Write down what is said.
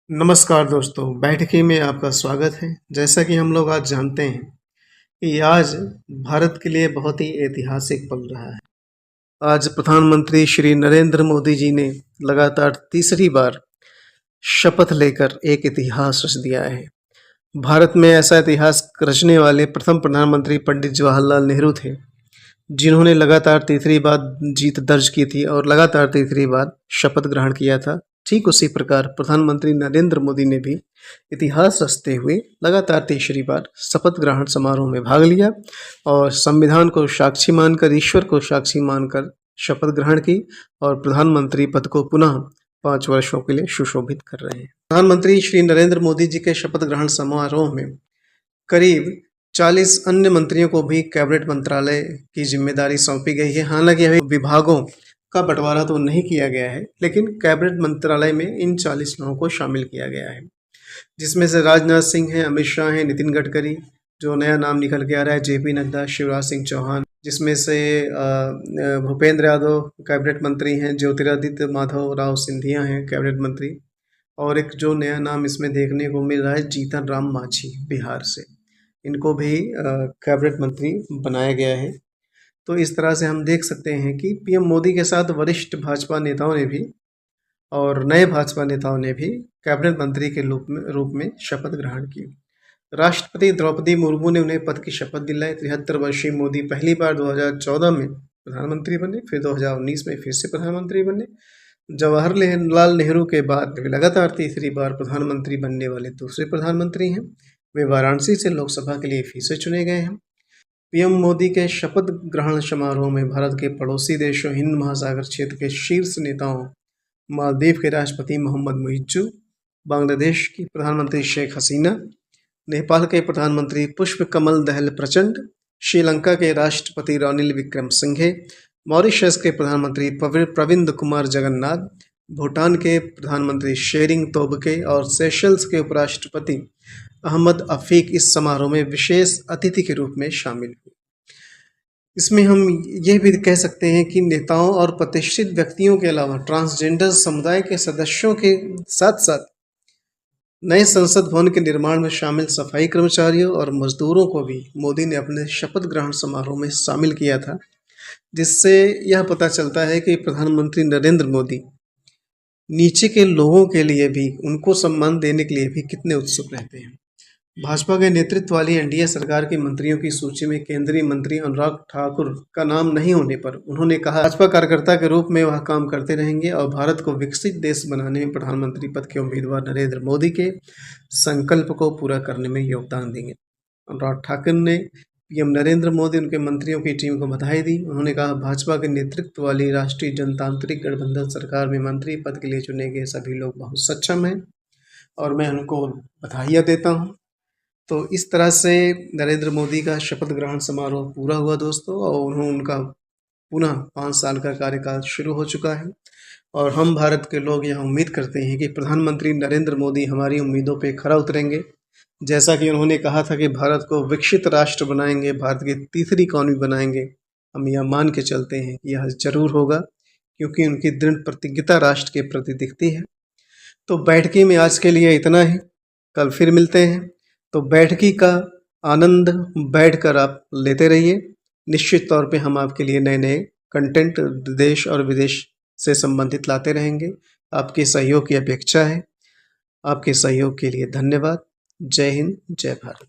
नमस्कार दोस्तों, बैठकी में आपका स्वागत है। जैसा कि हम लोग आज जानते हैं कि आज भारत के लिए बहुत ही ऐतिहासिक पल रहा है। आज प्रधानमंत्री श्री नरेंद्र मोदी जी ने लगातार तीसरी बार शपथ लेकर एक इतिहास रच दिया है। भारत में ऐसा इतिहास रचने वाले प्रथम प्रधानमंत्री पंडित जवाहरलाल नेहरू थे, जिन्होंने लगातार तीसरी बार जीत दर्ज की थी और लगातार तीसरी बार शपथ ग्रहण किया था। ठीक उसी प्रकार प्रधानमंत्री नरेंद्र मोदी ने भी इतिहास रचते हुए लगातार तीसरी बार शपथ ग्रहण समारोह में भाग लिया और संविधान को साक्षी मानकर, ईश्वर को साक्षी मानकर शपथ ग्रहण की और प्रधानमंत्री पद को पुनः 5 वर्षों के लिए सुशोभित कर रहे हैं। प्रधानमंत्री श्री नरेंद्र मोदी जी के शपथ ग्रहण समारोह में करीब 40 अन्य मंत्रियों को भी कैबिनेट मंत्रालय की जिम्मेदारी सौंपी गई है। हालांकि अभी विभागों का बंटवारा तो नहीं किया गया है, लेकिन कैबिनेट मंत्रालय में इन 40 लोगों को शामिल किया गया है, जिसमें से राजनाथ सिंह हैं, अमित शाह हैं, नितिन गडकरी, जो नया नाम निकल के आ रहा है जेपी नड्डा, शिवराज सिंह चौहान, जिसमें से भूपेंद्र यादव कैबिनेट मंत्री हैं, ज्योतिरादित्य माधव राव सिंधिया हैं कैबिनेट मंत्री, और एक जो नया नाम इसमें देखने को मिल रहा है जीतन राम मांझी बिहार से, इनको भी कैबिनेट मंत्री बनाया गया है। तो इस तरह से हम देख सकते हैं कि पीएम मोदी के साथ वरिष्ठ भाजपा नेताओं ने भी और नए भाजपा नेताओं ने भी कैबिनेट मंत्री के रूप में शपथ ग्रहण की। राष्ट्रपति द्रौपदी मुर्मू ने उन्हें पद की शपथ दिलाई। 73 वर्षीय मोदी पहली बार 2014 में प्रधानमंत्री बने, फिर 2019 में फिर से प्रधानमंत्री बने। जवाहरलाल नेहरू के बाद लगातार तीसरी बार प्रधानमंत्री बनने वाले दूसरे प्रधानमंत्री हैं। वे वाराणसी से लोकसभा के लिए फिर से चुने गए हैं। पीएम मोदी के शपथ ग्रहण समारोह में भारत के पड़ोसी देशों, हिंद महासागर क्षेत्र के शीर्ष नेताओं, मालदीव के राष्ट्रपति मोहम्मद मुइज्जू, बांग्लादेश की प्रधानमंत्री शेख हसीना, नेपाल के प्रधानमंत्री पुष्पकमल दहल प्रचंड, श्रीलंका के राष्ट्रपति रानिल विक्रमसिंघे, मॉरिशस के प्रधानमंत्री प्रविंद कुमार जगन्नाथ, भूटान के प्रधानमंत्री शेरिंग तोब्गे और सेशल्स के उपराष्ट्रपति अहमद अफीक इस समारोह में विशेष अतिथि के रूप में शामिल हुए। इसमें हम ये भी कह सकते हैं कि नेताओं और प्रतिष्ठित व्यक्तियों के अलावा ट्रांसजेंडर समुदाय के सदस्यों के साथ साथ नए संसद भवन के निर्माण में शामिल सफाई कर्मचारियों और मजदूरों को भी मोदी ने अपने शपथ ग्रहण समारोह में शामिल किया था, जिससे यह पता चलता है कि प्रधानमंत्री नरेंद्र मोदी नीचे के लोगों के लिए भी, उनको सम्मान देने के लिए भी कितने उत्सुक रहते हैं। भाजपा के नेतृत्व वाली एनडीए सरकार के मंत्रियों की सूची में केंद्रीय मंत्री अनुराग ठाकुर का नाम नहीं होने पर उन्होंने कहा, भाजपा कार्यकर्ता के रूप में वह काम करते रहेंगे और भारत को विकसित देश बनाने में प्रधानमंत्री पद के उम्मीदवार नरेंद्र मोदी के संकल्प को पूरा करने में योगदान देंगे। अनुराग ठाकुर ने पीएम नरेंद्र मोदी उनके मंत्रियों की टीम को बधाई दी। उन्होंने कहा, भाजपा के नेतृत्व वाली राष्ट्रीय जनतांत्रिक गठबंधन सरकार में मंत्री पद के लिए चुने गए सभी लोग बहुत सक्षम हैं और मैं उनको बधाइयाँ देता हूँ। तो इस तरह से नरेंद्र मोदी का शपथ ग्रहण समारोह पूरा हुआ दोस्तों, और उनका पुनः 5 साल का कार्यकाल शुरू हो चुका है और हम भारत के लोग यह उम्मीद करते हैं कि प्रधानमंत्री नरेंद्र मोदी हमारी उम्मीदों पे खरा उतरेंगे। जैसा कि उन्होंने कहा था कि भारत को विकसित राष्ट्र बनाएंगे, भारत की तीसरी इकॉनमी बनाएंगे, हम यह मान के चलते हैं कि यह जरूर होगा, क्योंकि उनकी दृढ़ प्रतिज्ञता राष्ट्र के प्रति दिखती है। तो बैठकी में आज के लिए इतना ही, कल फिर मिलते हैं। तो बैठकी का आनंद बैठकर आप लेते रहिए। निश्चित तौर पे हम आपके लिए नए नए कंटेंट देश और विदेश से संबंधित लाते रहेंगे। आपके सहयोग की अपेक्षा है। आपके सहयोग के लिए धन्यवाद। जय हिंद, जय भारत।